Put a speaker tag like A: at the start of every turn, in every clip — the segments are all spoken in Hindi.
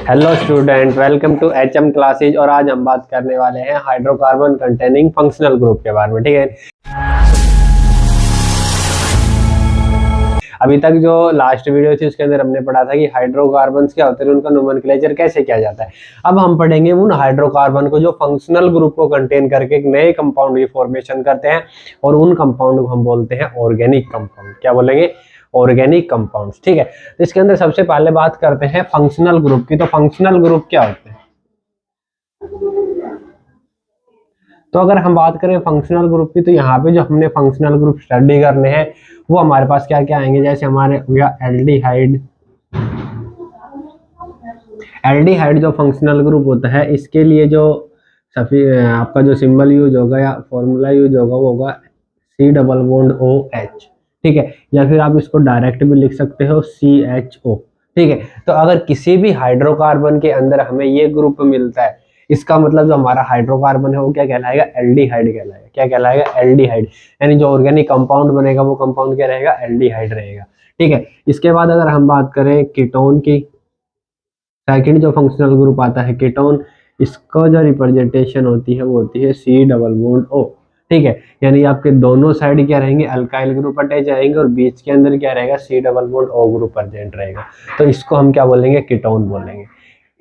A: Hello student, welcome to HM classes. और आज हम बात करने वाले हैं हाइड्रोकार्बन कंटेनिंग फंक्शनल ग्रुप के बारे में। ठीक है, अभी तक जो लास्ट वीडियो थी उसके अंदर हमने पढ़ा था कि हाइड्रोकार्बन्स क्या होते हैं, उनका नोमेनक्लेचर कैसे किया जाता है। अब हम पढ़ेंगे उन हाइड्रोकार्बन को जो फंक्शनल ग्रुप को कंटेन करके एक नए कंपाउंड की फॉर्मेशन करते हैं, और उन कंपाउंड को हम बोलते हैं ऑर्गेनिक कंपाउंड। क्या बोलेंगे? Organic compounds. ठीक है, तो इसके अंदर सबसे पहले बात करते हैं फंक्शनल ग्रुप की। तो फंक्शनल ग्रुप क्या होते हैं? तो अगर हम बात करें फंक्शनल ग्रुप की, तो यहाँ पे जो हमने फंक्शनल ग्रुप स्टडी करने हैं वो हमारे पास क्या क्या आएंगे। जैसे हमारे हो गया एल्डिहाइड। एल्डिहाइड जो फंक्शनल ग्रुप होता है, इसके लिए जो आपका जो सिंबल यूज होगा या फॉर्मूला यूज होगा वो होगा C+OH। ठीक है, या फिर आप इसको डायरेक्ट भी लिख सकते हो CHO। ठीक है, तो अगर किसी भी हाइड्रोकार्बन के अंदर हमें ये ग्रुप मिलता है, इसका मतलब जो हमारा हाइड्रोकार्बन है वो क्या कहलाएगा? एल्डिहाइड कहलाएगा। क्या कहलाएगा? एल्डिहाइड। यानी जो ऑर्गेनिक कंपाउंड बनेगा वो कंपाउंड क्या रहेगा? एल्डिहाइड रहेगा। ठीक है, इसके बाद अगर हम बात करें कीटोन की, सेकंड जो फंक्शनल ग्रुप आता है कीटोन, इसका जो रिप्रेजेंटेशन होती है वो होती है C+O। ठीक है, यानी आपके दोनों साइड क्या रहेंगे? अल्काइल ग्रुप अटैच रहेंगे, और बीच के अंदर क्या रहेगा? C+O ग्रुप प्रेजेंट रहेगा। तो इसको हम क्या बोलेंगे? कीटोन बोलेंगे।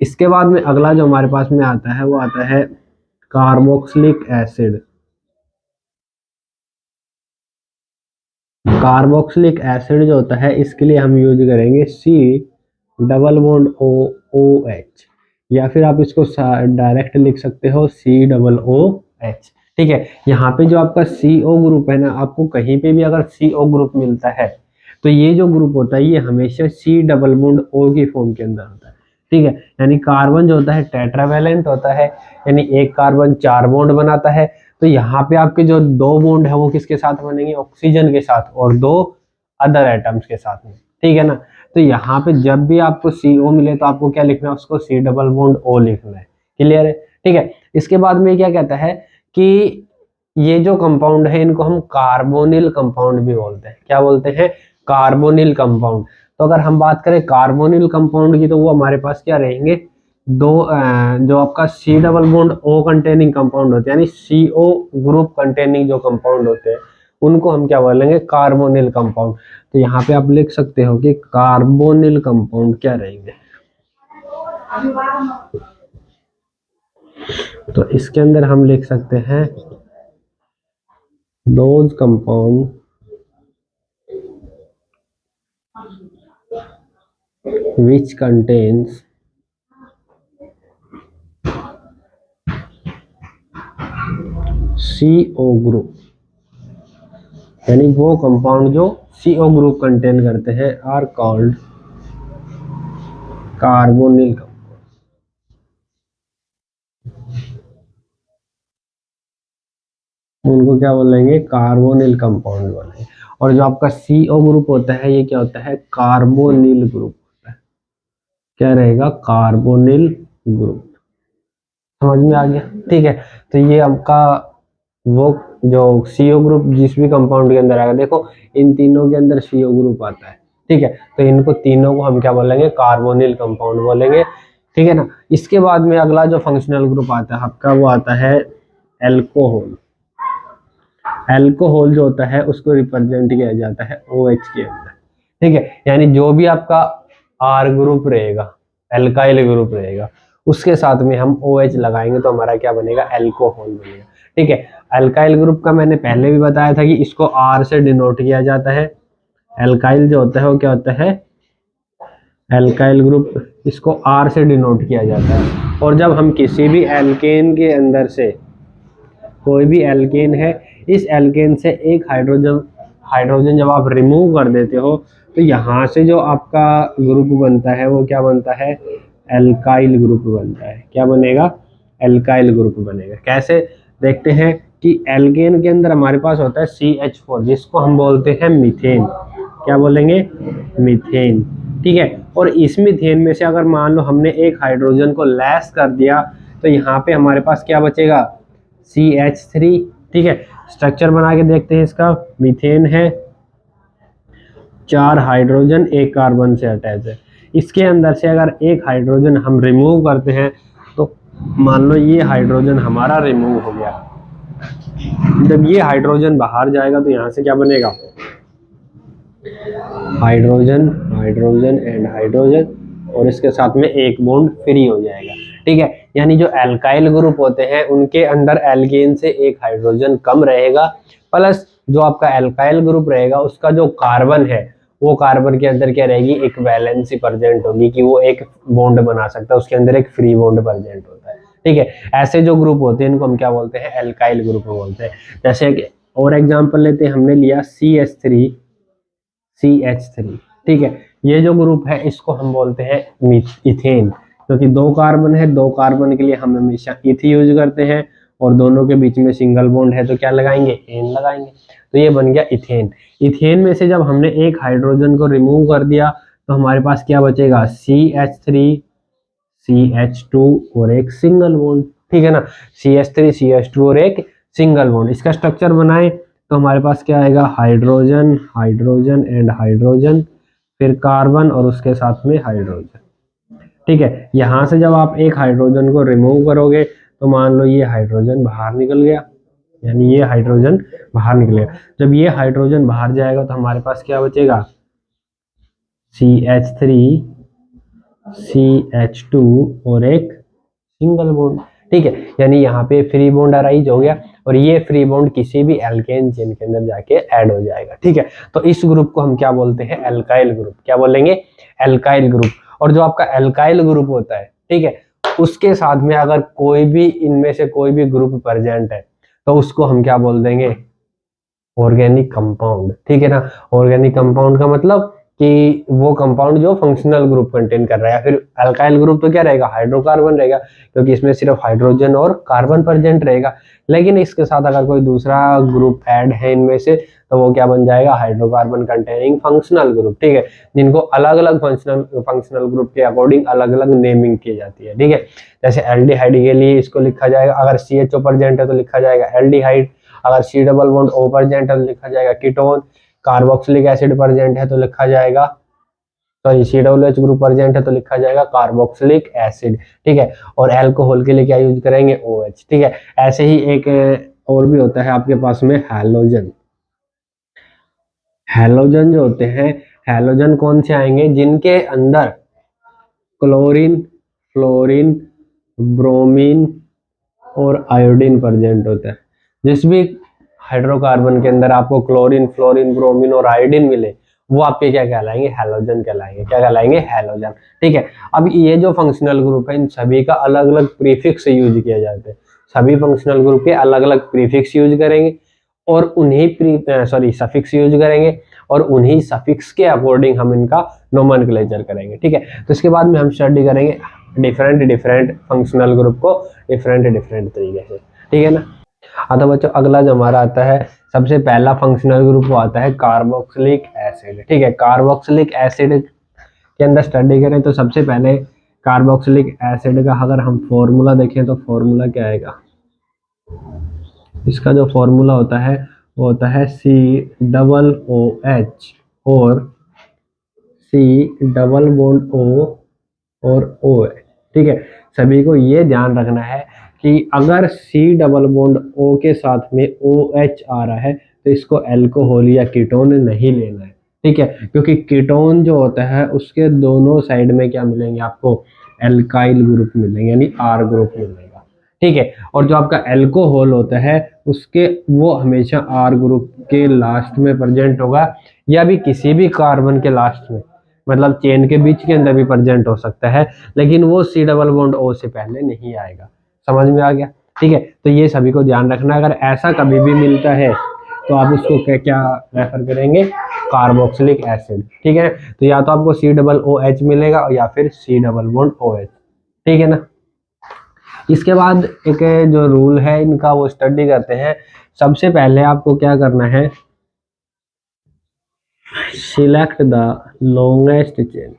A: इसके बाद में अगला जो हमारे पास में आता है वो आता है कार्बोक्सिलिक एसिड। कार्बोक्सिलिक एसिड जो होता है इसके लिए हम यूज करेंगे C+OH, या फिर आप इसको डायरेक्ट लिख सकते हो COOH। ठीक है, यहाँ पे जो आपका CO ग्रुप है ना, आपको कहीं पे भी अगर CO ग्रुप मिलता है तो ये जो ग्रुप होता है ये हमेशा C+O की फॉर्म के अंदर होता है। ठीक है, यानी कार्बन जो होता है टेट्रावैलेंट होता है, यानी एक कार्बन 4 बॉन्ड बनाता है। तो यहाँ पे आपके जो 2 बॉन्ड है वो किसके साथ बनेंगे? ऑक्सीजन के साथ, और 2 अदर एटम्स के साथ में। ठीक है ना, तो यहाँ पे जब भी आपको CO मिले तो आपको क्या लिखना है? उसको C+O लिखना है। क्लियर है? ठीक है, इसके बाद में क्या कहता है कि ये जो कंपाउंड है इनको हम कार्बोनिल कंपाउंड भी बोलते हैं। क्या बोलते हैं? Carbonyl compound. तो अगर हम बात करें कार्बोनिल कंपाउंड की, तो वो हमारे पास क्या रहेंगे? जो आपका C+O कंटेनिंग कंपाउंड होते हैं, यानी CO ग्रुप कंटेनिंग जो कंपाउंड होते हैं उनको हम क्या बोलेंगे? Carbonyl compound. तो यहाँ पे आप लिख सकते हो कि कार्बोनिल कंपाउंड क्या रहेंगे। तो इसके अंदर हम लिख सकते हैं those compound which contains CO group, यानी वो कंपाउंड जो CO ग्रुप कंटेन करते हैं आर कॉल्ड कार्बोनिल कंपाउंड। उनको क्या बोलेंगे? कार्बोनिल कंपाउंड बोलेंगे। और जो आपका CO ग्रुप होता है ये क्या होता है? कार्बोनिल ग्रुप होता है। क्या रहेगा? Carbonyl group. समझ में आ गया? ठीक है, तो ये आपका वो जो CO ग्रुप जिस भी कंपाउंड के अंदर आएगा, देखो इन तीनों के अंदर CO ग्रुप आता है। ठीक है, तो इनको तीनों को हम क्या बोलेंगे? कार्बोनिल कंपाउंड बोलेंगे। ठीक है ना, इसके बाद में अगला जो फंक्शनल ग्रुप आता है आपका वो आता है एल्कोहल। एल्कोहल जो होता है उसको रिप्रेजेंट किया जाता है OH के अंदर। ठीक है, यानी जो भी आपका R ग्रुप रहेगा, एल्काइल ग्रुप रहेगा, उसके साथ में हम OH लगाएंगे तो हमारा क्या बनेगा? एल्कोहल बनेगा। ठीक है, एल्काइल ग्रुप का मैंने पहले भी बताया था कि इसको R से डिनोट किया जाता है। एल्काइल जो होता है वो क्या होता है? एल्काइल ग्रुप, इसको R से डिनोट किया जाता है। और जब हम किसी भी एल्केन के अंदर से, कोई भी एल्केन है, इस एल्केन से एक हाइड्रोजन जब आप रिमूव कर देते हो तो यहाँ से जो आपका ग्रुप बनता है वो क्या बनता है? एल्काइल ग्रुप बनता है। क्या बनेगा? एल्काइल ग्रुप बनेगा। कैसे? देखते हैं कि एल्केन के अंदर हमारे पास होता है CH4 जिसको हम बोलते हैं मीथेन। क्या बोलेंगे? मीथेन। ठीक है, और इस मीथेन में से अगर मान लो हमने एक हाइड्रोजन को लेस कर दिया तो यहाँ पे हमारे पास क्या बचेगा? CH3। ठीक है, स्ट्रक्चर बना के देखते हैं इसका। मीथेन है, 4 हाइड्रोजन 1 कार्बन से अटैच है, इसके अंदर से अगर एक हाइड्रोजन हम रिमूव करते हैं तो मान लो ये हाइड्रोजन हमारा रिमूव हो गया। जब ये हाइड्रोजन बाहर जाएगा तो यहाँ से क्या बनेगा, हाइड्रोजन, हाइड्रोजन एंड हाइड्रोजन, और इसके साथ में एक बॉन्ड फ्री हो जाएगा। ठीक है, यानी जो एल्काइल ग्रुप होते हैं उनके अंदर एल्केन से एक हाइड्रोजन कम रहेगा, प्लस जो आपका एल्काइल ग्रुप रहेगा उसका जो कार्बन है वो कार्बन के अंदर क्या रहेगी, एक वैलेंसी प्रेजेंट होगी कि वो एक बॉन्ड बना सकता है, उसके अंदर एक फ्री बॉन्ड प्रेजेंट होता है। ठीक है, ऐसे जो ग्रुप होते हैं इनको हम क्या बोलते हैं, एल्काइल ग्रुप बोलते हैं। जैसे कि और एग्जांपल लेते हैं, हमने लिया CH3 CH3। ठीक है, ये जो ग्रुप है इसको हम बोलते हैं इथेन, क्योंकि दो कार्बन है, दो कार्बन के लिए हम हमेशा इथ यूज करते हैं, और दोनों के बीच में सिंगल बॉन्ड है तो क्या लगाएंगे, एन लगाएंगे, तो ये बन गया इथेन। इथेन में से जब हमने एक हाइड्रोजन को रिमूव कर दिया तो हमारे पास क्या बचेगा, CH3 CH2 और एक सिंगल बॉन्ड। ठीक है ना, CH3 CH2 और एक सिंगल बॉन्ड। इसका स्ट्रक्चर बनाए तो हमारे पास क्या आएगा, हाइड्रोजन, हाइड्रोजन एंड हाइड्रोजन, फिर कार्बन और उसके साथ में हाइड्रोजन। ठीक है, यहां से जब आप एक हाइड्रोजन को रिमूव करोगे तो मान लो ये हाइड्रोजन बाहर निकल गया, यानी ये हाइड्रोजन बाहर निकलेगा। जब ये हाइड्रोजन बाहर जाएगा तो हमारे पास क्या बचेगा, CH3 CH2 और एक सिंगल बॉन्ड। ठीक है, यानी यहाँ पे फ्री बॉन्ड अराइज हो गया, और ये फ्री बॉन्ड किसी भी एल्केन चेन के अंदर जाके ऐड हो जाएगा। ठीक है, तो इस ग्रुप को हम क्या बोलते हैं, एल्काइल ग्रुप। क्या बोलेंगे, एल्काइल ग्रुप। और जो आपका एल्काइल ग्रुप होता है, ठीक है, उसके साथ में अगर कोई भी इनमें से कोई भी ग्रुप प्रेजेंट है तो उसको हम क्या बोल देंगे, ऑर्गेनिक कंपाउंड। ठीक है ना, ऑर्गेनिक कंपाउंड का मतलब कि वो कंपाउंड जो फंक्शनल ग्रुप कंटेन कर रहा है। फिर अल्काइल ग्रुप तो क्या रहेगा, हाइड्रोकार्बन रहेगा, क्योंकि इसमें सिर्फ हाइड्रोजन और कार्बन प्रेजेंट रहेगा। लेकिन इसके साथ अगर कोई दूसरा ग्रुप ऐड है इनमें से तो वो क्या बन जाएगा, हाइड्रोकार्बन कंटेनिंग फंक्शनल ग्रुप। ठीक है, जिनको अलग अलग फंक्शनल ग्रुप के अकॉर्डिंग अलग अलग नेमिंग की जाती है। ठीक है, जैसे एल्डिहाइड के लिए इसको लिखा जाएगा, अगर CHO प्रेजेंट है तो लिखा जाएगा एल्डिहाइड, अगर C double bond O present है तो लिखा जाएगा कीटोन, कार्बोक्सिलिक एसिड प्रेजेंट है तो लिखा जाएगा, सॉरी COOH ग्रुप प्रेजेंट है तो लिखा जाएगा कार्बोक्सिलिक एसिड। ठीक है, और अल्कोहल के लिए क्या यूज करेंगे, OH। ठीक है, ऐसे ही एक और भी होता है आपके पास में हैलोजन। हैलोजन जो होते हैं, हैलोजन कौन से आएंगे, जिनके अंदर क्लोरीन, फ्लोरीन, ब्रोमीन और आयोडीन प्रेजेंट होता है। जिस भी हाइड्रोकार्बन के अंदर आपको क्लोरीन, फ्लोरीन, ब्रोमीन और आयोडीन मिले वो आपके क्या कहलाएंगे, हैलोजन कहलाएंगे। क्या कहलाएंगे, हैलोजन। ठीक है, अब ये जो फंक्शनल ग्रुप है इन सभी का अलग अलग प्रीफिक्स यूज किया जाता है। सभी फंक्शनल ग्रुप के अलग अलग प्रीफिक्स यूज करेंगे और उन्हीं सफिक्स यूज करेंगे, और उन्हीं सफिक्स के अकॉर्डिंग हम इनका नोमेनक्लेचर करेंगे। ठीक है, तो इसके बाद में हम स्टडी करेंगे डिफरेंट डिफरेंट फंक्शनल ग्रुप को डिफरेंट डिफरेंट तरीके से। ठीक है ना। हाँ तो बच्चों, अगला जो हमारा आता है, सबसे पहला फंक्शनल ग्रुप वो आता है कार्बोक्सिलिक एसिड। ठीक है, कार्बोक्सिलिक एसिड के अंदर स्टडी करें तो सबसे पहले कार्बोक्सिलिक एसिड का अगर हम फॉर्मूला देखें तो फॉर्मूला क्या आएगा, इसका जो फॉर्मूला होता है वो होता है COOH और C डबल बॉन्ड O और O है। ठीक है, सभी को ये ध्यान रखना है कि अगर C डबल बॉन्ड O के साथ में OH आ रहा है तो इसको अल्कोहल या कीटोन नहीं लेना है। ठीक है, क्योंकि कीटोन जो होता है उसके दोनों साइड में क्या मिलेंगे आपको, एल्काइल ग्रुप मिलेंगे, यानी R ग्रुप मिलेगा। ठीक है, और जो आपका अल्कोहल होता है उसके वो हमेशा R ग्रुप के लास्ट में प्रेजेंट होगा, या भी किसी भी कार्बन के लास्ट में, मतलब चेन के बीच के अंदर भी प्रेजेंट हो सकता है, लेकिन वो C डबल बॉन्ड O से पहले नहीं आएगा। समझ में आ गया। ठीक है, तो ये सभी को ध्यान रखना, अगर ऐसा कभी भी मिलता है तो आप उसको क्या क्या रेफर करेंगे, कार्बोक्सिलिक एसिड। ठीक है, तो या तो आपको C डबल OH मिलेगा या फिर C डबल बॉन्ड OH। ठीक है ना। इसके बाद एक जो रूल है इनका वो स्टडी करते हैं। सबसे पहले आपको क्या करना है, select the longest chain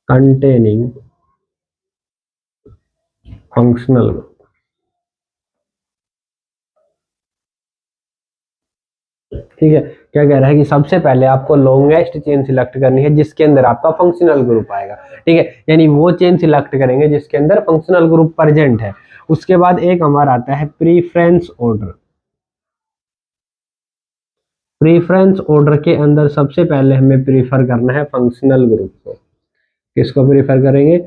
A: containing functional group। ठीक है, क्या कह रहा है कि सबसे पहले आपको लॉन्गेस्ट चेन सिलेक्ट करनी है जिसके अंदर आपका फंक्शनल ग्रुप आएगा, ठीक है, यानी वो चेन सिलेक्ट करेंगे जिसके अंदर फंक्शनल ग्रुप प्रेजेंट है। उसके बाद एक हमारा आता है प्रीफरेंस ऑर्डर। प्रीफरेंस ऑर्डर के अंदर सबसे पहले हमें प्रीफर करना है फंक्शनल ग्रुप को। किसको प्रीफर करेंगे?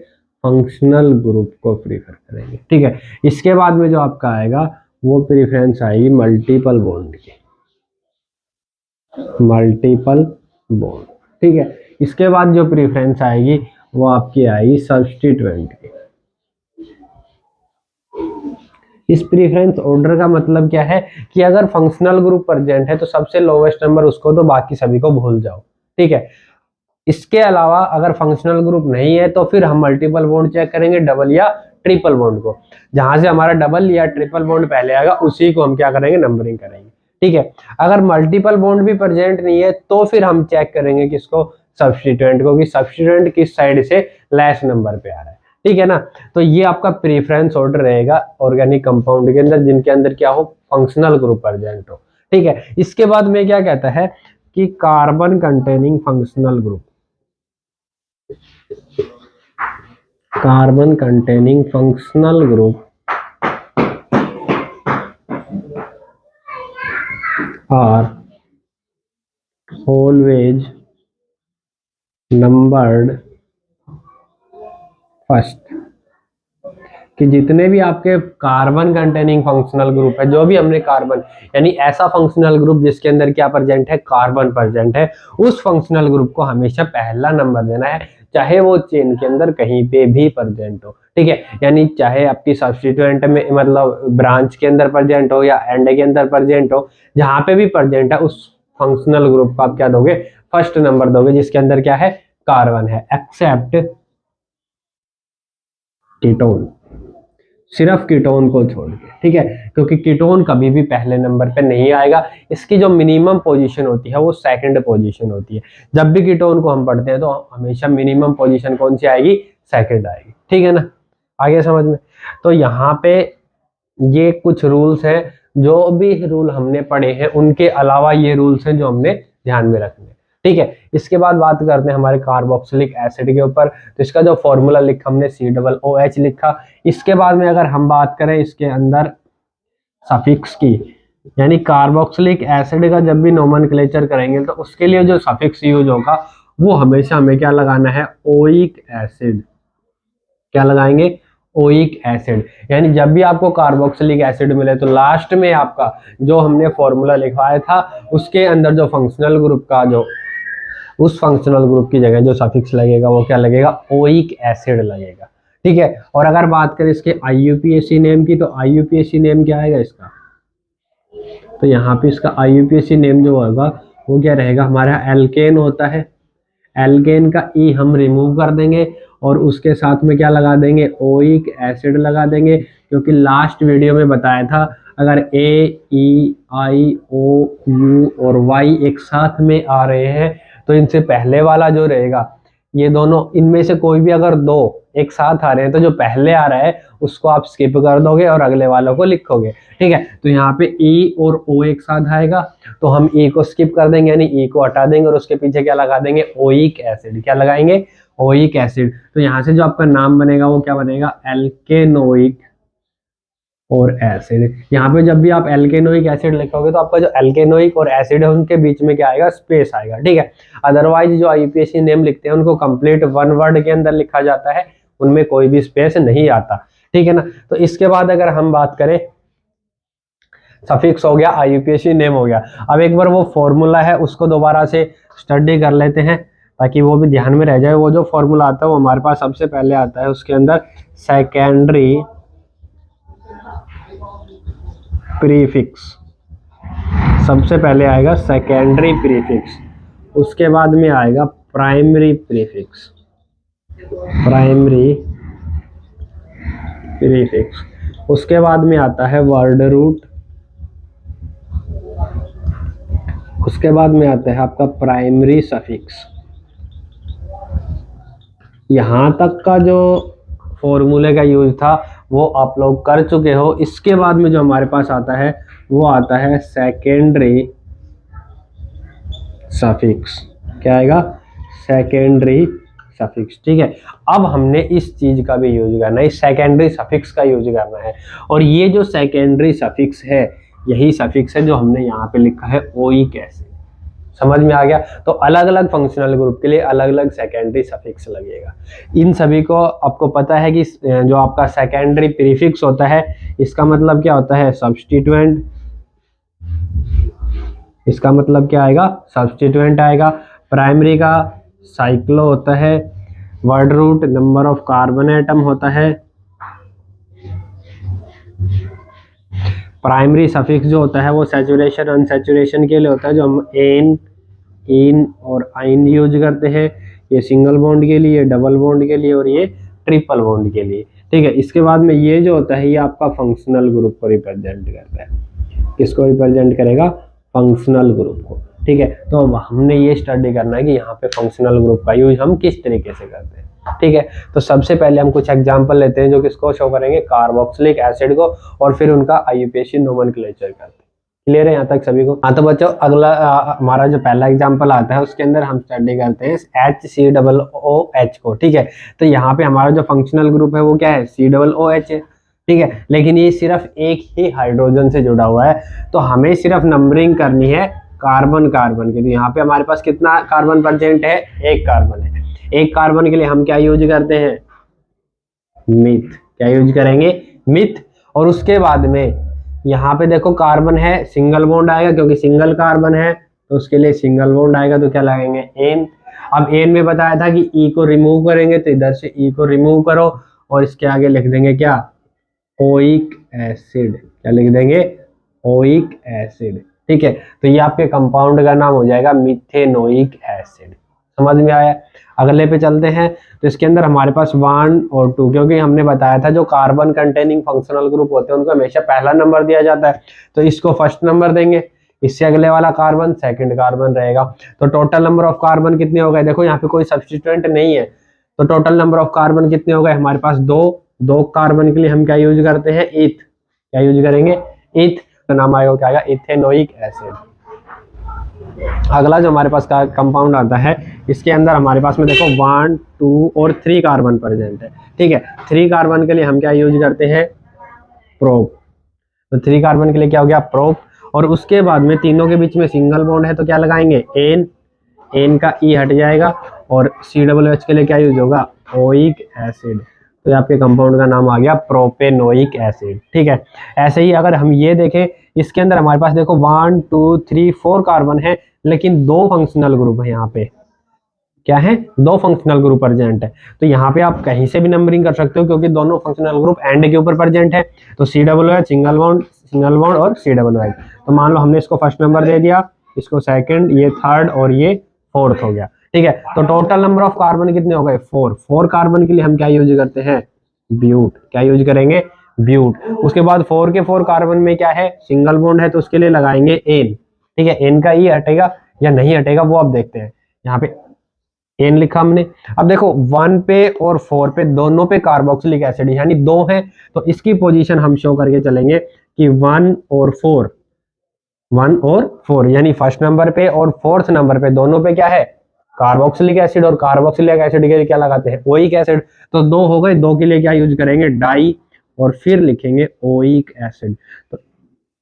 A: फंक्शनल ग्रुप को प्रीफर करेंगे, ठीक है। इसके बाद में जो आपका आएगा वो प्रीफरेंस आएगी मल्टीपल बॉन्ड की, मल्टीपल बॉन्ड, ठीक है। इसके बाद जो प्रीफरेंस आएगी वो आपकी आएगी सब्स्टिट्यूएंट की। इस प्रीफरेंस ऑर्डर का मतलब क्या है कि अगर फंक्शनल ग्रुप प्रेजेंट है तो सबसे लोवेस्ट नंबर उसको तो बाकी सभी को भूल जाओ, ठीक है। इसके अलावा अगर फंक्शनल ग्रुप नहीं है तो फिर हम मल्टीपल बॉन्ड चेक करेंगे, डबल या ट्रिपल बॉन्ड को। जहां से हमारा डबल या ट्रिपल बॉन्ड पहले आएगा उसी को हम क्या करेंगे? नंबरिंग करेंगे, ठीक है। अगर मल्टीपल बॉन्ड भी प्रेजेंट नहीं है तो फिर हम चेक करेंगे किसको? सब्स्टिट्यूएंट को, कि सब्स्टिट्यूएंट किस साइड से लेस नंबर पे आ रहा है, ठीक है ना। तो ये आपका प्रेफरेंस ऑर्डर रहेगा ऑर्गेनिक कंपाउंड के अंदर जिनके अंदर क्या हो? फंक्शनल ग्रुप प्रेजेंट हो, ठीक है। इसके बाद में क्या कहता है कि carbon containing functional group, carbon containing functional group are always numbered first, कि जितने भी आपके कार्बन कंटेनिंग फंक्शनल ग्रुप है, जो भी हमने कार्बन यानी ऐसा फंक्शनल ग्रुप जिसके अंदर क्या प्रेजेंट है? कार्बन प्रेजेंट है, उस फंक्शनल ग्रुप को हमेशा पहला नंबर देना है, चाहे वो चेन के अंदर कहीं पे भी प्रेजेंट हो, ठीक है। यानी चाहे आपकी सब्स्टिट्यूएंट में मतलब ब्रांच के अंदर प्रेजेंट हो या एंड के अंदर प्रेजेंट हो, जहां पे भी प्रेजेंट है उस फंक्शनल ग्रुप को आप क्या दोगे? फर्स्ट नंबर दोगे जिसके अंदर क्या है? कार्बन है, एक्सेप्ट कीटोन, सिर्फ कीटोन को छोड़ के, ठीक है, क्योंकि कीटोन कभी भी पहले नंबर पे नहीं आएगा। इसकी जो मिनिमम पोजीशन होती है वो सेकंड पोजीशन होती है। जब भी कीटोन को हम पढ़ते हैं तो हमेशा मिनिमम पोजीशन कौन सी आएगी? सेकंड आएगी, ठीक है ना। आगे समझ में। तो यहाँ पे ये कुछ रूल्स हैं, जो भी रूल हमने पढ़े हैं उनके अलावा ये रूल्स हैं जो हमने ध्यान में रखने, ठीक है। इसके बाद बात करते हैं हमारे कार्बोक्सिलिक एसिड के ऊपर। तो इसका जो फॉर्मूला लिखा हमने COOH लिखा। इसके बाद में अगर हम बात करें इसके अंदर सफिक्स की, यानी कार्बोक्सिलिक एसिड का जब भी नोमेनक्लेचर करेंगे तो उसके लिए जो सफिक्स यूज होगा वो हमेशा हमें क्या लगाना है? Oic acid. क्या लगाएंगे? Oic acid. यानी जब भी आपको कार्बोक्सिलिक एसिड मिले तो लास्ट में आपका जो हमने फॉर्मूला लिखवाया था उसके अंदर जो फंक्शनल ग्रुप का जो उस फंक्शनल ग्रुप की जगह जो सफिक्स लगेगा वो क्या लगेगा? ओइक एसिड लगेगा, ठीक है। और अगर बात करें इसके IUPAC नेम की, तो IUPAC नेम क्या आएगा इसका? तो यहाँ पे इसका IUPAC नेम जो होगा वो क्या रहेगा? हमारा एल्केन होता है, एल्केन का ई हम रिमूव कर देंगे और उसके साथ में क्या लगा देंगे? ओइक एसिड लगा देंगे, क्योंकि लास्ट वीडियो में बताया था अगर AEIOU और Y एक साथ में आ रहे हैं तो इनसे पहले वाला जो रहेगा, ये दोनों इनमें से कोई भी अगर दो एक साथ आ रहे हैं तो जो पहले आ रहा है उसको आप स्किप कर दोगे और अगले वालों को लिखोगे, ठीक है। तो यहाँ पे E और O एक साथ आएगा तो हम E को स्किप कर देंगे, यानी E को हटा देंगे और उसके पीछे क्या लगा देंगे? Oic acid. क्या लगाएंगे? Oic acid. तो यहाँ से जो आपका नाम बनेगा वो क्या बनेगा? एल्केनोइक और एसिड। यहाँ पे जब भी आप एल्केनोइक एसिड लिखोगे तो आपका जो एल्केनोइक और एसिड है उनके बीच में क्या आएगा? स्पेस आएगा, ठीक है। अदरवाइज जो IUPAC नेम लिखते हैं उनको कंप्लीट वन वर्ड के अंदर लिखा जाता है, उनमें कोई भी स्पेस नहीं आता, ठीक है ना। तो इसके बाद अगर हम बात करें, सफिक्स हो गया, IUPAC नेम हो गया। अब एक बार वो फॉर्मूला है उसको दोबारा से स्टडी कर लेते हैं ताकि वो भी ध्यान में रह जाए। वो जो फॉर्मूला आता है वो हमारे पास सबसे पहले आता है उसके अंदर सेकेंडरी प्रीफिक्स, सबसे पहले आएगा सेकेंडरी प्रीफिक्स, उसके बाद में आएगा प्राइमरी प्रीफिक्स, प्राइमरी प्रीफिक्स, उसके बाद में आता है वर्ड रूट, उसके बाद में आता है आपका प्राइमरी सफिक्स। यहां तक का जो फॉर्मूले का यूज था वो आप लोग कर चुके हो। इसके बाद में जो हमारे पास आता है वो आता है सेकेंडरी सफिक्स, क्या आएगा, सेकेंडरी सफिक्स। ठीक है, अब हमने इस चीज का भी यूज करना है, इस सेकेंडरी सफिक्स का यूज करना है। और ये जो सेकेंडरी सफिक्स है यही सफिक्स है जो हमने यहाँ पे लिखा है ओइक एसिड। समझ में आ गया। तो अलग अलग फंक्शनल ग्रुप के लिए अलग अलग सेकेंडरी सफिक्स लगेगा। इन सभी को आपको पता है कि जो आपका सेकेंडरी प्रीफिक्स होता है इसका मतलब क्या होता है, सब्स्टिट्यूएंट। इसका मतलब क्या आएगा, सब्स्टिट्यूएंट आएगा। प्राइमरी का साइक्लो होता है, word root number of carbon atom होता है। प्राइमरी सफिक्स जो होता है वो सैचुरेशन अनसैचुरेशन के लिए होता है, जो हम एन, इन और आइन यूज करते हैं। ये सिंगल बॉन्ड के लिए, डबल बॉन्ड के लिए और ये ट्रिपल बॉन्ड के लिए। ठीक है, इसके बाद में ये जो होता है ये आपका फंक्शनल ग्रुप को रिप्रेजेंट करता है। किसको रिप्रेजेंट करेगा, फंक्शनल ग्रुप को। ठीक है, तो अब हमने ये स्टडी करना है कि यहाँ पे फंक्शनल ग्रुप का यूज हम किस तरीके से करते हैं। ठीक है, तो सबसे पहले हम कुछ एग्जांपल लेते हैं जो किसको शो करेंगे, कार्बोक्सिलिक एसिड को, और फिर उनका आईयूपीएसी नोमेनक्लेचर करते हैं। क्लियर है यहाँ तक सभी को। हाँ तो बच्चों अगला हमारा जो पहला एग्जांपल आता है उसके अंदर हम स्टडी करते हैं HCOOH को। ठीक है, तो यहाँ पे हमारा जो फंक्शनल ग्रुप है वो क्या है, COOH है। ठीक है, लेकिन ये सिर्फ एक ही हाइड्रोजन से जुड़ा हुआ है, तो हमें सिर्फ नंबरिंग करनी है कार्बन कार्बन की। तो यहाँ पे हमारे पास कितना कार्बन प्रेजेंट है, एक कार्बन है। एक कार्बन के लिए हम क्या यूज करते हैं, मिथ। क्या यूज करेंगे, मिथ। और उसके बाद में यहाँ पे देखो कार्बन है, सिंगल बॉन्ड आएगा क्योंकि सिंगल कार्बन है, तो उसके लिए सिंगल बॉन्ड आएगा, तो क्या लगाएंगे, एन। अब एन में बताया था कि ई को रिमूव करेंगे, तो इधर से ई को रिमूव करो और इसके आगे लिख देंगे क्या, ओइक एसिड। क्या लिख देंगे, ओइक एसिड। ठीक है, तो ये आपके कंपाउंड का नाम हो जाएगा मिथेनोइक एसिड। समझ में आया। अगले पे चलते हैं, तो इसके अंदर हमारे पास 1 और 2, क्योंकि हमने बताया था जो कार्बन कंटेनिंग फंक्शनल ग्रुप होते हैं उनको हमेशा पहला नंबर दिया जाता है, तो इसको फर्स्ट नंबर देंगे। इससे अगले वाला कार्बन सेकंड कार्बन रहेगा। तो टोटल नंबर ऑफ कार्बन कितने हो गए, देखो यहाँ पे कोई सब्स्टिट्यूएंट नहीं है, तो टोटल नंबर ऑफ कार्बन कितने हो गए हमारे पास, दो कार्बन के लिए हम क्या यूज करते हैं, ईथ। क्या यूज करेंगे, ईथ। तो नाम आएगा क्या आएगा, इथेनोइक एसिड। अगला जो हमारे पास का कंपाउंड आता है इसके अंदर हमारे पास में देखो 1, 2 और 3 कार्बन प्रेजेंट है। ठीक है, 3 कार्बन के लिए हम क्या यूज करते हैं, प्रोप। तो 3 कार्बन के लिए क्या हो गया, प्रोप। और उसके बाद में तीनों के बीच में सिंगल बॉन्ड है, तो क्या लगाएंगे, एन। एन का ई हट जाएगा और COOH के लिए क्या यूज होगा, ओइक एसिड। तो आपके कंपाउंड का नाम आ गया प्रोपेनोइक एसिड। ठीक है, ऐसे ही अगर हम ये देखें इसके अंदर हमारे पास देखो 1, 2, 3, 4 कार्बन है, लेकिन 2 फंक्शनल ग्रुप है। यहाँ पे क्या है, 2 फंक्शनल ग्रुप प्रेजेंट है। तो यहाँ पे आप कहीं से भी नंबरिंग कर सकते हो क्योंकि दोनों फंक्शनल ग्रुप एंड के ऊपर प्रेजेंट है। तो COOH सिंगल बॉन्ड और COOH। तो मान लो हमने इसको फर्स्ट नंबर दे दिया, इसको सेकंड, ये थर्ड और ये फोर्थ हो गया। ठीक है, तो टोटल नंबर ऑफ कार्बन कितने हो गए, 4 कार्बन के लिए हम क्या यूज करते हैं, ब्यूट। क्या यूज करेंगे, ब्यूट। उसके बाद 4 के 4 कार्बन में क्या है, सिंगल बॉन्ड है, तो उसके लिए लगाएंगे एन। ठीक है, एन का ई हटेगा या नहीं हटेगा वो अब देखते हैं। यहाँ पे एन लिखा हमने। अब देखो 1 पे और 4 पे दोनों पे कार्बोक्सिलिक एसिड यानी 2 है, तो इसकी पोजीशन हम शो करके चलेंगे कि 1 और 4 यानी फर्स्ट नंबर पे और फोर्थ नंबर पे दोनों पे क्या है, कार्बोक्सिलिक एसिड। और कार्बोक्सिलिक एसिड के लिए क्या लगाते हैं, ओइक एसिड। तो 2 हो गए, 2 के लिए क्या यूज करेंगे, डाई, और फिर लिखेंगे ओइक एसिड। तो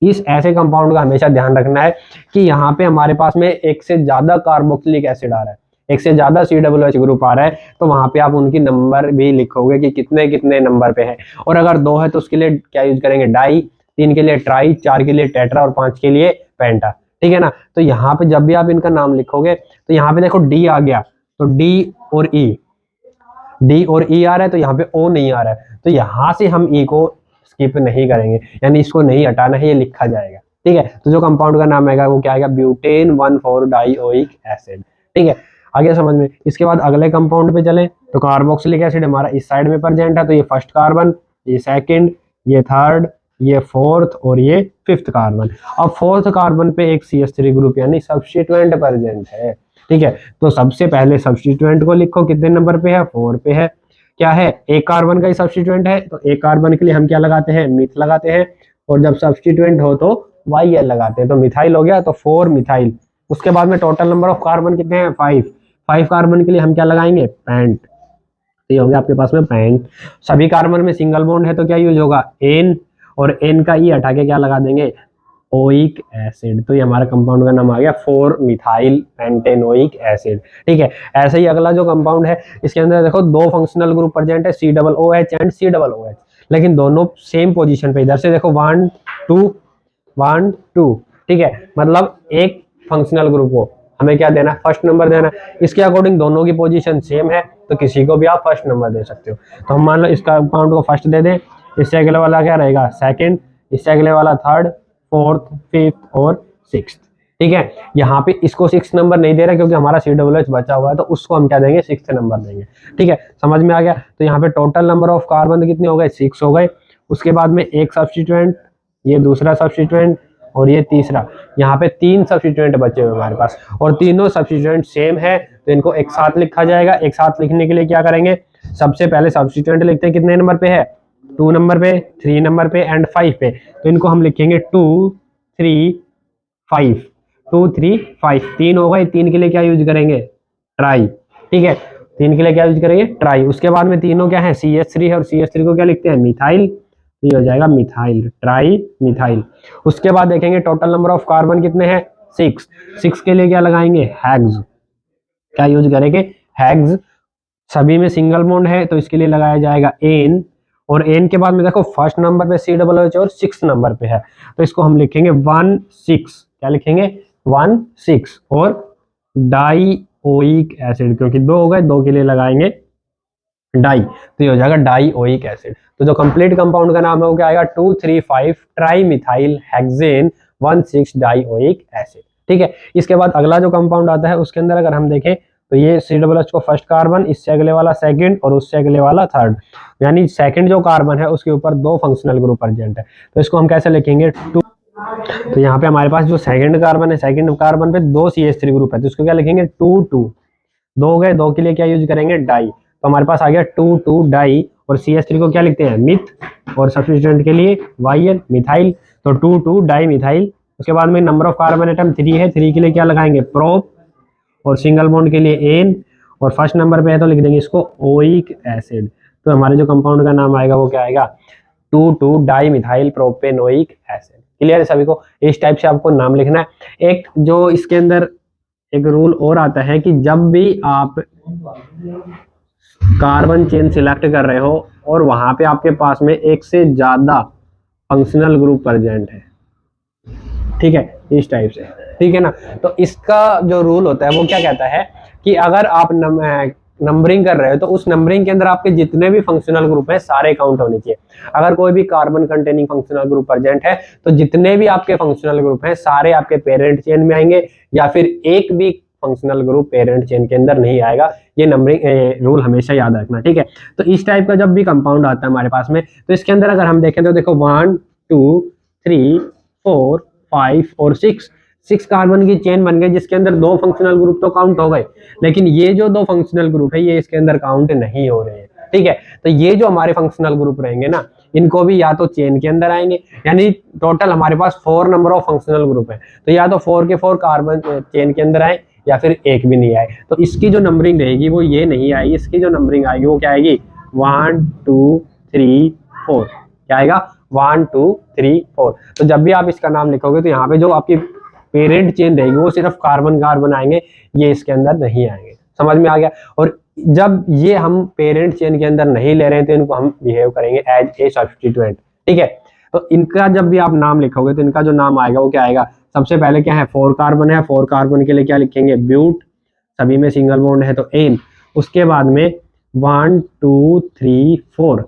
A: इस ऐसे कंपाउंड का हमेशा ध्यान रखना है कि यहाँ पे हमारे पास में एक से ज्यादा कार्बोक्सिलिक एसिड आ रहा है, एक से ज्यादा COOH ग्रुप आ रहा है, तो वहां पे आप उनकी नंबर भी लिखोगे कि कितने कितने नंबर पे है। और अगर 2 है तो उसके लिए क्या यूज करेंगे, डाई। 3 के लिए ट्राई, 4 के लिए टेट्रा और 5 के लिए पेंटा। ठीक है ना। तो यहाँ पे जब भी आप इनका नाम लिखोगे तो यहाँ पे देखो डी आ गया, तो डी और ई आ रहा है, तो यहाँ पे ओ नहीं आ रहा है, तो यहाँ से हम ई को स्किप नहीं करेंगे, यानी इसको नहीं हटाना है, ये लिखा जाएगा। ठीक है, तो जो कंपाउंड का नाम आएगा वो क्या आएगा, ब्यूटेन 1,4-डाइओइक एसिड। ठीक है, आगे समझ में। इसके बाद अगले कंपाउंड पे चले, तो कार्बोक्सिलिक एसिड हमारा इस साइड में प्रेजेंट है, तो ये फर्स्ट कार्बन, ये सेकंड, ये थर्ड, ये फोर्थ और ये फिफ्थ कार्बन। अब फोर्थ कार्बन पे एक CH3 ग्रुप यानी सब्स्टिट्यूएंट प्रेजेंट है। ठीक है, तो सबसे पहले सब्स्टिट्यूएंट को लिखो, कितने नंबर पे है, 4 पे है। क्या है, एक कार्बन का ही सब्स्टिट्यूएंट है, तो एक कार्बन के लिए हम क्या लगाते हैं, मिथ लगाते हैं। और जब सब्स्टिट्यूएंट हो तो YL लगाते हैं, तो मिथाइल हो गया, तो 4 मिथाइल उसके बाद में टोटल नंबर ऑफ कार्बन कितने हैं 5। 5 कार्बन के लिए हम क्या लगाएंगे पेंट, तो ये हो गया आपके पास में पेंट। सभी कार्बन में सिंगल बॉन्ड है तो क्या यूज होगा एन, और एन का ई हटा के क्या लगा देंगे ओइक एसिड, तो ये हमारा कंपाउंड का नाम आ गया 4 मिथाइल पेंटेनोइक एसिड। ठीक है, ऐसे ही अगला जो कंपाउंड है इसके अंदर देखो दो फंक्शनल ग्रुप प्रेजेंट है COOH एंड COOH, लेकिन दोनों सेम पोजीशन पे, इधर से देखो 1 2 1 2, ठीक है, मतलब एक फंक्शनल ग्रुप को हमें क्या देना है फर्स्ट नंबर देना है। इसके अकॉर्डिंग दोनों की पोजीशन सेम है तो किसी को भी आप फर्स्ट नंबर दे सकते हो। तो हम मान लो इस कंपाउंड को फर्स्ट दे दें, इससे अगले वाला क्या रहेगा सेकंड, इससे अगले वाला थर्ड, फोर्थ, फिफ्थ और सिक्स्थ। ठीक है, यहाँ पे इसको 6 नंबर नहीं दे रहा क्योंकि हमारा COOH बचा हुआ है, तो उसको हम क्या देंगे 6th नंबर देंगे। ठीक है, समझ में आ गया। तो यहाँ पे टोटल नंबर ऑफ कार्बन कितने हो गए 6 हो गए। उसके बाद में एक सब्स्टिट्यूएंट, ये दूसरा सब्स्टिट्यूएंट और ये तीसरा, यहाँ पे 3 सब्स्टिट्यूएंट बचे हुए हमारे पास, और तीनों सब्स्टिट्यूएंट सेम है तो इनको एक साथ लिखा जाएगा। एक साथ लिखने के लिए क्या करेंगे, सबसे पहले सब्स्टिट्यूएंट लिखते हैं कितने नंबर पे है 2 नंबर पे, 3 नंबर पे एंड 5 पे, तो इनको हम लिखेंगे 2 3 5, 2 3 5, 3 हो गए। 3 के लिए क्या यूज करेंगे ट्राई। ठीक है, 3 के लिए क्या यूज करेंगे ट्राई। उसके बाद में तीनों क्या है CH3 है, और CH3 को क्या लिखते हैं मिथाइल, ये हो जाएगा मिथाइल, ट्राई मिथाइल। उसके बाद देखेंगे टोटल नंबर ऑफ कार्बन कितने हैं 6। 6 के लिए क्या लगाएंगे हेक्स, क्या यूज करेंगे हेक्स। सभी में सिंगल बॉन्ड है तो इसके लिए लगाया जाएगा एन, और एन के बाद में देखो फर्स्ट नंबर पे COOH और 6th नंबर पे है तो इसको हम लिखेंगे 1 6, क्या लिखेंगे 1 6, और डाइओइक एसिड, क्योंकि 2 हो गए 2 के लिए लगाएंगे डाई, तो ये हो जाएगा डाइओइक एसिड। तो जो कंप्लीट कंपाउंड का नाम है वो क्या आएगा 235 tri methyl hexane 16 dioic acid. ठीक है, इसके बाद अगला जो कंपाउंड आता है उसके अंदर अगर हम देखें तो ये COOH को फर्स्ट कार्बन, इससे अगले वाला सेकंड और उससे अगले वाला थर्ड, यानी सेकंड जो कार्बन है उसके ऊपर 2 फंक्शनल ग्रुप प्रेजेंट है, तो इसको हम कैसे लिखेंगे 2। तो यहाँ पे हमारे पास जो सेकंड कार्बन है, सेकंड कार्बन पे 2 CH3 ग्रुप है तो इसको क्या लिखेंगे 2 2, 2 हो गए, 2 के लिए क्या यूज करेंगे डाई, तो हमारे पास आ गया 2 2 डाई, और CH3 को क्या लिखते हैं मिथ, और सब्स्टिट्यूएंट के लिए YN मिथाइल, तो 2 2 डाई मिथाइल। उसके बाद में नंबर ऑफ कार्बन एटम 3 है, 3 के लिए क्या लगाएंगे प्रोप, और सिंगल बॉन्ड के लिए एन, और फर्स्ट नंबर पे है तो लिख देंगे इसको ओइक एसिड। तो हमारे जो कंपाउंड का नाम आएगा वो क्या आएगा 2 2 di methyl propanoic acid. Clear है सभी को, इस टाइप से आपको नाम लिखना है। एक जो इसके अंदर एक रूल और आता है कि जब भी आप कार्बन चेन सिलेक्ट कर रहे हो और वहां पे आपके पास में एक से ज्यादा फंक्शनल ग्रुप प्रेजेंट है, ठीक है, इस टाइप से, ठीक है ना, तो इसका जो रूल होता है वो क्या कहता है कि अगर आप नंबरिंग कर रहे हो तो उस नंबरिंग के अंदर आपके जितने भी फंक्शनल ग्रुप हैं सारे काउंट होने चाहिए। अगर कोई भी carbon containing functional group present है तो जितने भी आपके फंक्शनल ग्रुप हैं सारे आपके पेरेंट चेन में आएंगे, या फिर एक भी फंक्शनल ग्रुप पेरेंट चेन के अंदर नहीं आएगा। ये नंबरिंग रूल हमेशा याद रखना, ठीक है। तो इस टाइप का जब भी कंपाउंड आता है हमारे पास में तो इसके अंदर अगर हम देखें तो देखो 1 2 3 4 5 और 6 कार्बन की चेन बन गई जिसके अंदर 2 फंक्शनल ग्रुप तो काउंट हो गए, लेकिन ये जो 2 फंक्शनल ग्रुप है ये इसके अंदर काउंट नहीं हो रहे हैं, ठीक है। तो ये जो हमारे फंक्शनल ग्रुप रहेंगे ना इनको भी या तो चेन के अंदर आएंगे, यानी टोटल हमारे पास 4 नंबर ऑफ फंक्शनल ग्रुप है तो या तो 4 के 4 कार्बन चेन के अंदर आए या फिर एक भी नहीं आए, तो इसकी जो नंबरिंग रहेगी वो ये नहीं आएगी। इसकी जो नंबरिंग आएगी वो क्या आएगी 1 2 3 4, क्या आएगा 1 2 3 4। तो जब भी आप इसका नाम लिखोगे तो यहाँ पे जो आपकी पेरेंट चेन रहेगी वो सिर्फ कार्बन कार्बन आएंगे, ये इसके अंदर नहीं आएंगे। समझ में आ गया। और जब ये हम पेरेंट चेन के अंदर नहीं ले रहे हैं तो इनको हम बिहेव करेंगे एज ए सब्स्टिट्यूएंट, ठीक है। तो इनका जब भी आप नाम लिखोगे तो इनका जो नाम आएगा वो क्या आएगा, सबसे पहले क्या है 4 कार्बन है, 4 कार्बन के लिए क्या लिखेंगे ब्यूट, सभी में सिंगल बॉन्ड है तो एन। उसके बाद में 1 2 3 4,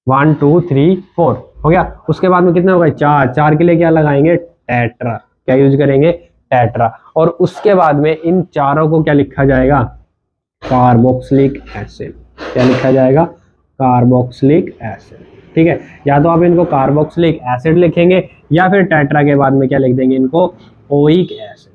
A: 1 2 3 4 हो गया। उसके बाद में कितने हो गए 4, 4 के लिए क्या लगाएंगे टेट्रा, क्या यूज करेंगे टेट्रा। और उसके बाद में इन चारों को क्या लिखा जाएगा कार्बोक्सिलिक एसिड, क्या लिखा जाएगा कार्बोक्सिलिक एसिड, ठीक है। या तो आप इनको कार्बोक्सिलिक एसिड लिखेंगे या फिर टेट्रा के बाद में क्या लिख देंगे इनको ओइक एसिड।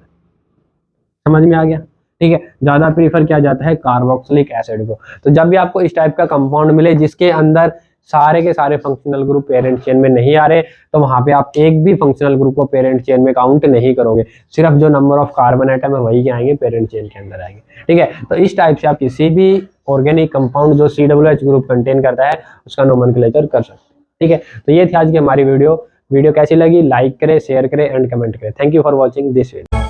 A: समझ में आ गया, ठीक है। ज्यादा प्रीफर किया जाता है कार्बोक्सिलिक एसिड को। तो जब भी आपको इस टाइप का कंपाउंड मिले जिसके अंदर सारे के सारे फंक्शनल ग्रुप पेरेंट चेन में नहीं आ रहे, तो वहां पे आप एक भी फंक्शनल ग्रुप को पेरेंट चेन में काउंट नहीं करोगे, सिर्फ जो नंबर ऑफ कार्बन आइटम है वही क्या आएंगे, पेरेंट चेन के अंदर आएंगे। ठीक है, तो इस टाइप से आप किसी भी ऑर्गेनिक कंपाउंड जो COOH ग्रुप कंटेन करता है उसका नोमेनक्लेचर कर सकते हैं। ठीक है, तो ये थी आज की हमारी वीडियो कैसी लगी लाइक करें, शेयर करें एंड कमेंट करें। Thank you for watching this video.